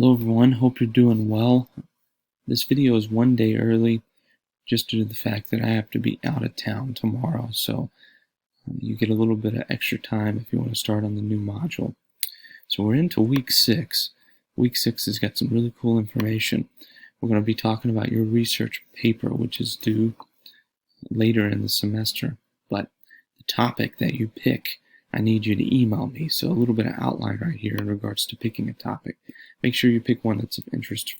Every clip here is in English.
Hello everyone, hope you're doing well. This video is one day early just due to the fact that I have to be out of town tomorrow, so you get a little bit of extra time if you want to start on the new module. So we're into week 6. Week 6 has got some really cool information. We're going to be talking about your research paper, which is due later in the semester, but the topic that you pick, I need you to email me. So a little bit of outline right here in regards to picking a topic. Make sure you pick one that's of interest,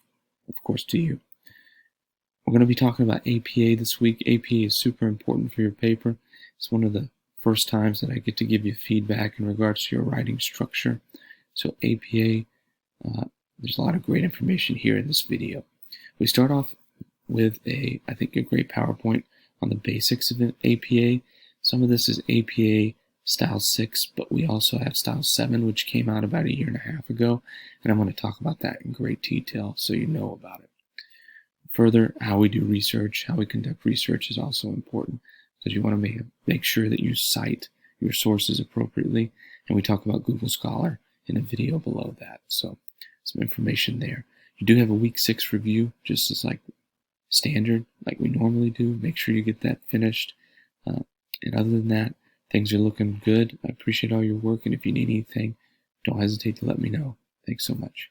of course, to you. We're going to be talking about APA this week. APA is super important for your paper. It's one of the first times that I get to give you feedback in regards to your writing structure. So APA, there's a lot of great information here in this video. We start off with I think a great PowerPoint on the basics of APA. Some of this is APA Style 6, but we also have Style 7, which came out about a year and a half ago, and I'm going to talk about that in great detail so you know about it. Further, how we do research, how we conduct research is also important because you want to make sure that you cite your sources appropriately, and we talk about Google Scholar in a video below that, so some information there. You do have a week 6 review, just as like standard, like we normally do. Make sure you get that finished, and other than that, things are looking good. I appreciate all your work, and if you need anything, don't hesitate to let me know. Thanks so much.